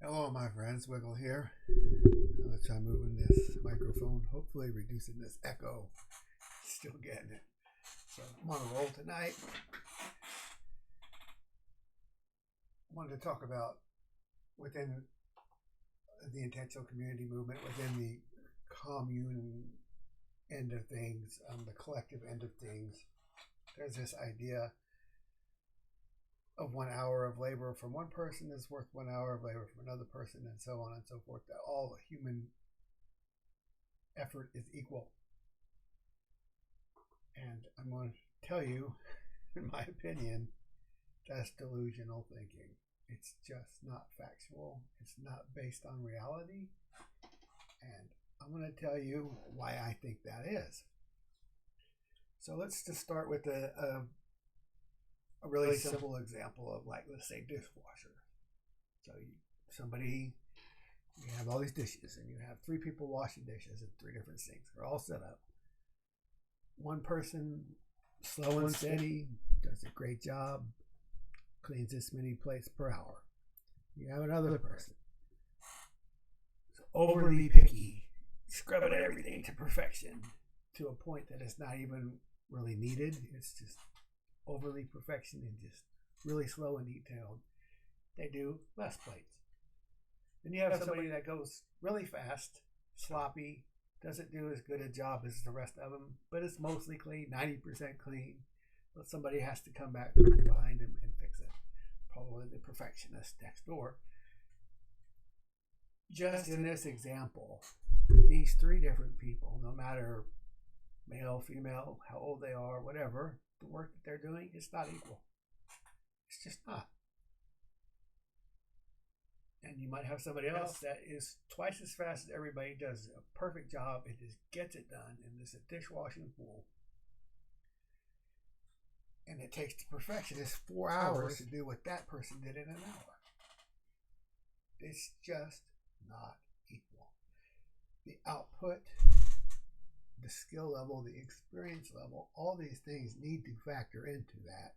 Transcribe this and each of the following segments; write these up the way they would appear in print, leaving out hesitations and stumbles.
Hello, my friends. Wiggle here. I'm going to try moving this microphone, hopefully reducing this echo. Still getting it. So I'm on a roll tonight. I wanted to talk about within the intentional community movement, within the commune end of things, the collective end of things. There's this idea of 1 hour of labor from one person is worth 1 hour of labor from another person, and so on and so forth, that all human effort is equal. And I'm going to tell you, in my opinion, that's delusional thinking. It's just not factual. It's not based on reality. And I'm going to tell you why I think that is. So let's just start with a really simple example of, like, let's say dishwasher. So you have all these dishes and you have 3 people washing dishes in 3 different sinks. They're all set up. One person, slow and steady, does a great job, cleans this many plates per hour. You have another person, overly picky, scrubbing everything to perfection to a point that it's not even really needed. It's just overly perfection and just really slow and detailed. They do less plates. Then you have somebody that goes really fast, sloppy, doesn't do as good a job as the rest of them, but it's mostly clean, 90% clean. But somebody has to come back behind him and fix it. Probably the perfectionist next door. Just in this example, these 3 different people, no matter male, female, how old they are, whatever, the work that they're doing is not equal. It's just not. And you might have somebody else that is twice as fast as everybody, does a perfect job, and just gets it done, and there's a dishwashing pool. And it takes the perfectionist 4 hours to do what that person did in an hour. It's just not equal. The output, the skill level, the experience level, all these things need to factor into that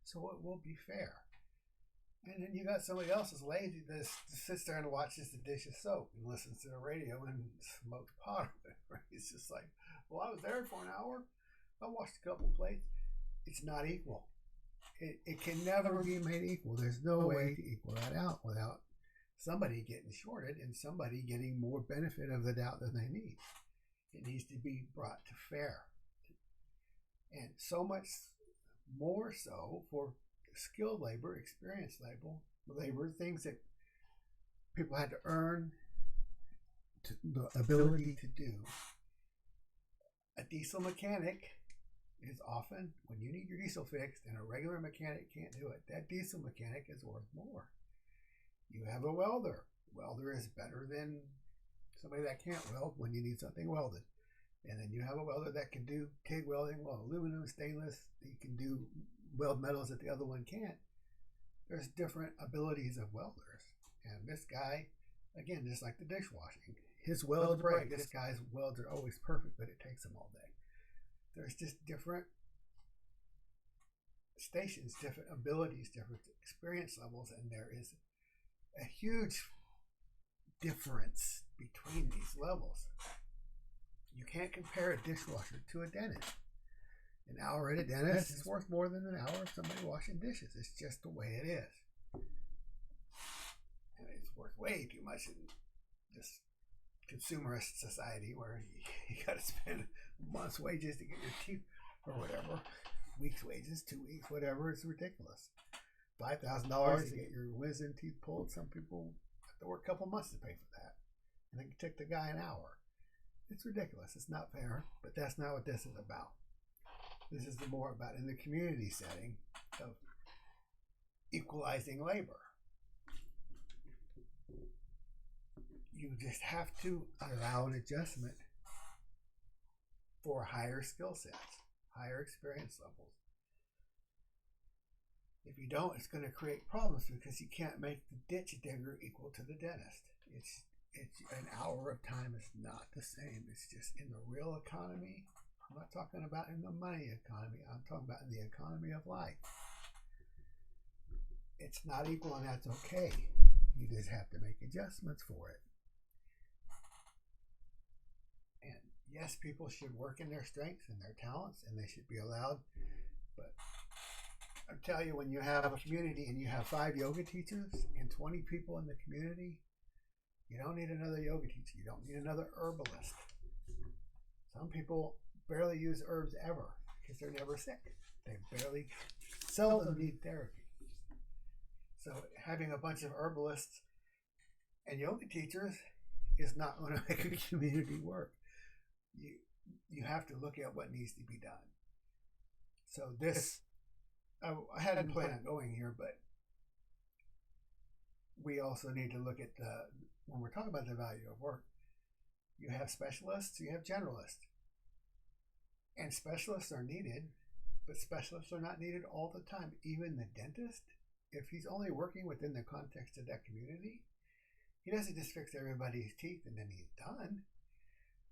so it will be fair. And then you got somebody else that's lazy that sits there and watches the dishes soak and listens to the radio and smokes pot. It's just like, well, I was there for an hour. I washed a couple plates. It's not equal. It can never be made equal. There's no way to equal that out without somebody getting shorted and somebody getting more benefit of the doubt than they need. It needs to be brought to fair. And so much more so for skilled labor, experienced labor, things that people had to earn the ability to do. A diesel mechanic is often, when you need your diesel fixed and a regular mechanic can't do it, that diesel mechanic is worth more. You have a welder. Welder is better than somebody that can't weld when you need something welded. And then you have a welder that can do TIG welding, well, aluminum, stainless. You can do weld metals that the other one can't. There's different abilities of welders. And this guy, again, just like the dishwashing, his welds break. This guy's welds are always perfect, but it takes him all day. There's just different stations, different abilities, different experience levels, and there is a huge difference between these levels. You can't compare a dishwasher to a dentist. An hour at a dentist is worth more than an hour of somebody washing dishes. It's just the way it is. And it's worth way too much in this consumerist society where you got to spend a month's wages to get your teeth, or whatever, week's wages, 2 weeks, whatever. It's ridiculous. $5,000 to get your wisdom teeth pulled. Some people have to work a couple months to pay for that. And it can take the guy an hour. It's ridiculous. It's not fair, but that's not what this is about. This is more about in the community setting of equalizing labor. You just have to allow an adjustment for higher skill sets, higher experience levels. If you don't, it's going to create problems because you can't make the ditch digger equal to the dentist. It's an hour of time is not the same. It's just in the real economy. I'm not talking about in the money economy. I'm talking about in the economy of life. It's not equal, and that's okay. You just have to make adjustments for it. And yes, people should work in their strengths and their talents, and they should be allowed. But I tell you, when you have a community and you have 5 yoga teachers and 20 people in the community, you don't need another yoga teacher. You don't need another herbalist. Some people barely use herbs ever because they're never sick. They seldom need therapy. So having a bunch of herbalists and yoga teachers is not going to make a community work. You have to look at what needs to be done. So this, I hadn't planned on going here, but we also need to look at when we're talking about the value of work, you have specialists, you have generalists. And specialists are needed, but specialists are not needed all the time. Even the dentist, if he's only working within the context of that community, he doesn't just fix everybody's teeth and then he's done.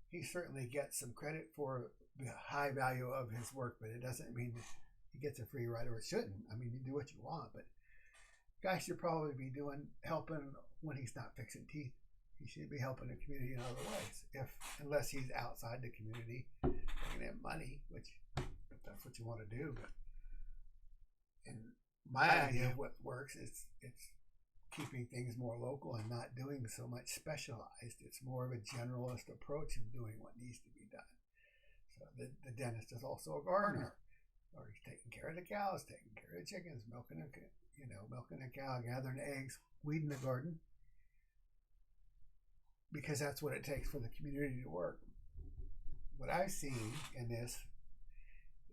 He certainly gets some credit for the high value of his work, but it doesn't mean that he gets a free ride, or it shouldn't. I mean, you do what you want, but guy should probably be helping when he's not fixing teeth. He should be helping the community in other ways, unless he's outside the community, bringing in money, which if that's what you want to do. And my idea of what works is it's keeping things more local and not doing so much specialized. It's more of a generalist approach in doing what needs to be done. So the dentist is also a gardener, or he's taking care of the cows, taking care of the chickens, milking a cow, gathering eggs, weeding the garden, because that's what it takes for the community to work. What I've seen in this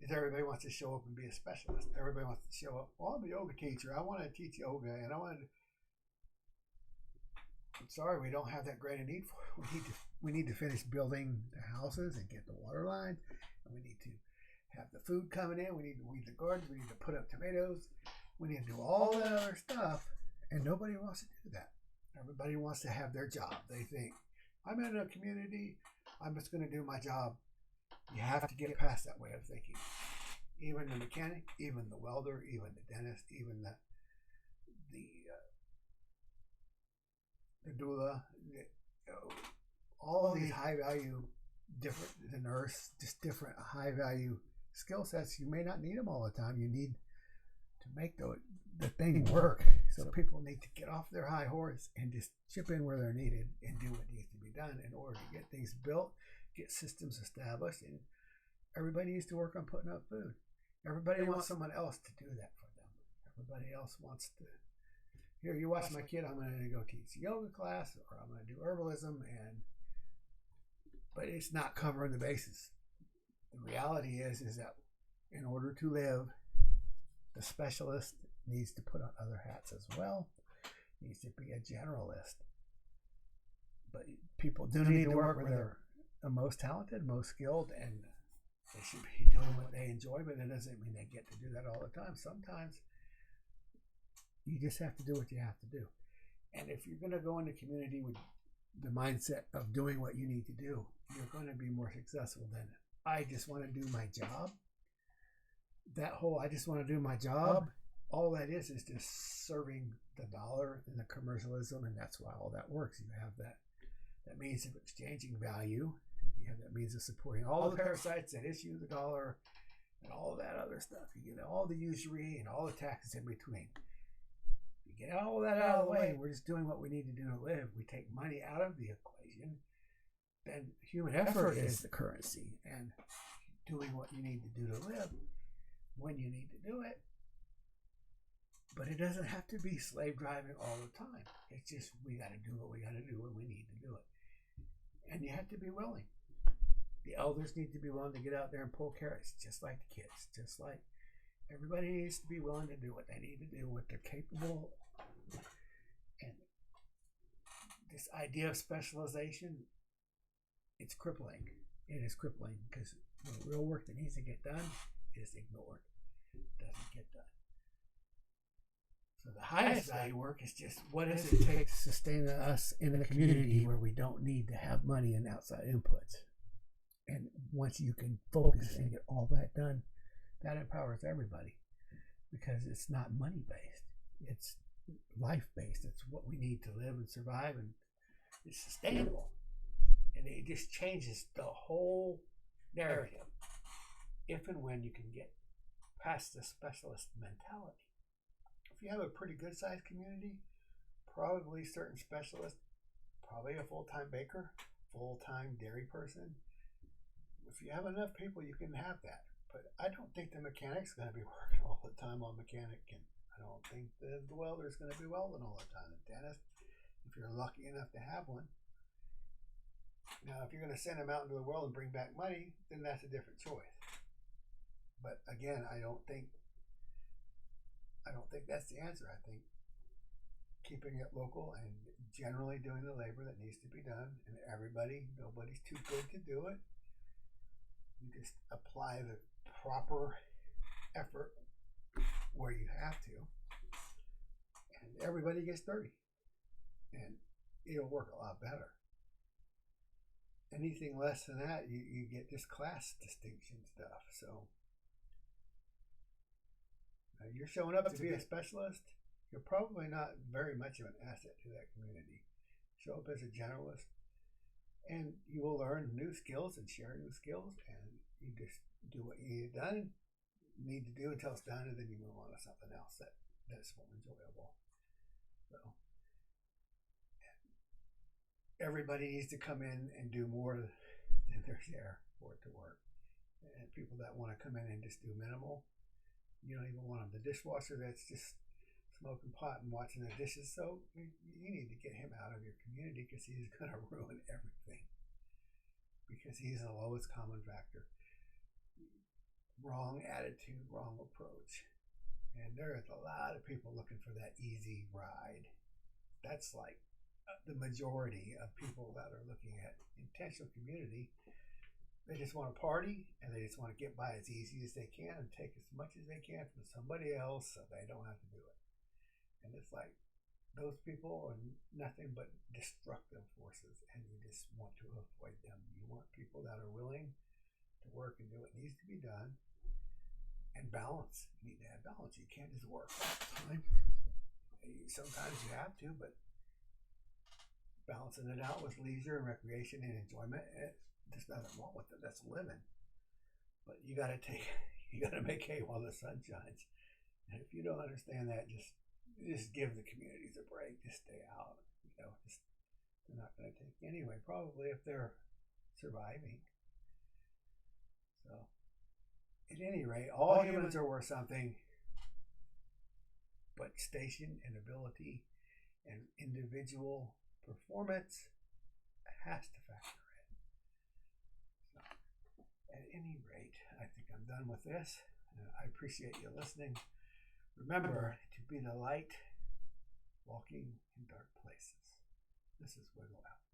is everybody wants to show up and be a specialist. Everybody wants to show up. Well, I'm a yoga teacher. I want to teach yoga, and I'm sorry, we don't have that great a need for it. We need to finish building the houses and get the water lines, and we need to have the food coming in. We need to weed the gardens. We need to put up tomatoes. We need to do all that other stuff, and nobody wants to do that. Everybody wants to have their job. They think, I'm in a community, I'm just going to do my job. You have to get past that way of thinking. Even the mechanic, even the welder, even the dentist, even the doula, all of these high value, the nurse, just different high value skill sets. You may not need them all the time. You need to make the thing work. So people need to get off their high horse and just chip in where they're needed and do what needs to be done in order to get things built, get systems established, and everybody needs to work on putting up food. Everybody wants someone else to do that for them. Everybody else wants to, here, you watch my kid, I'm going to go teach a yoga class, or I'm going to do herbalism, but it's not covering the bases. The reality is that in order to live, the specialist needs to put on other hats as well. Needs to be a generalist. But people do need to work where they're the most talented, most skilled, and they should be doing what they enjoy, but it doesn't mean they get to do that all the time. Sometimes you just have to do what you have to do. And if you're going to go in the community with the mindset of doing what you need to do, you're going to be more successful than I just want to do my job. That whole I just want to do my job, all that is just serving the dollar and the commercialism, and that's why all that works. You have that means of exchanging value. You have that means of supporting all the parasites that issue the dollar and all that other stuff. You get all the usury and all the taxes in between. You get all that out of the way, we're just doing what we need to do to live. We take money out of the equation, then human effort is the currency, and doing what you need to do to live when you need to do it. But it doesn't have to be slave driving all the time. It's just we got to do what we got to do when we need to do it. And you have to be willing. The elders need to be willing to get out there and pull carrots, just like the kids. Just like everybody needs to be willing to do what they need to do, what they're capable of. And this idea of specialization, it's crippling. It is crippling because the real work that needs to get done is ignored. It doesn't get done. So the highest value work is just what does it take to sustain us in a community where we don't need to have money and outside inputs. And once you can focus and get all that done, that empowers everybody because it's not money based. life-based. It's what we need to live and survive, and it's sustainable. And it just changes the whole narrative if and when you can get past the specialist mentality. If you have a pretty good sized community, probably certain specialists, probably a full-time baker, full-time dairy person. If you have enough people, you can have that. But I don't think the mechanic's going to be working all the time on mechanic, and I don't think the welder's going to be welding all the time. The dentist, if you're lucky enough to have one. Now, if you're going to send them out into the world and bring back money, then that's a different choice. But again, I don't think that's the answer. I think keeping it local and generally doing the labor that needs to be done, and nobody's too good to do it. You just apply the proper effort where you have to, and everybody gets dirty, and it'll work a lot better. Anything less than that, you get this class distinction stuff. So you're showing up to be a specialist, you're probably not very much of an asset to that community. Show up as a generalist, and you will learn new skills and share new skills, and you just do what you need to do until it's done, and then you move on to something else that's more enjoyable. So everybody needs to come in and do more than their share for it to work. And people that want to come in and just do minimal, you don't even want them. The dishwasher that's just smoking pot and watching the dishes, so you need to get him out of your community, because he's going to ruin everything, because he's the lowest common factor. Wrong attitude, wrong approach. And there is a lot of people looking for that easy ride. That's like the majority of people that are looking at intentional community. They just want to party, and they just want to get by as easy as they can and take as much as they can from somebody else so they don't have to do it. And it's like those people are nothing but destructive forces, and you just want to avoid them. You want people that are willing to work and do what needs to be done, and balance. You need to have balance. You can't just work all the time. Sometimes you have to, but balancing it out with leisure and recreation and enjoyment, there's nothing wrong with it. That's living. But you gotta make hay while the sun shines. And if you don't understand that, just give the communities a break. Just stay out. They're not gonna take anyway. Probably if they're surviving. So, at any rate, all humans are worth something, but station and ability and individual performance has to factor in. So, at any rate, I think I'm done with this. I appreciate you listening. Remember to be the light walking in dark places. This is Wiggle Out.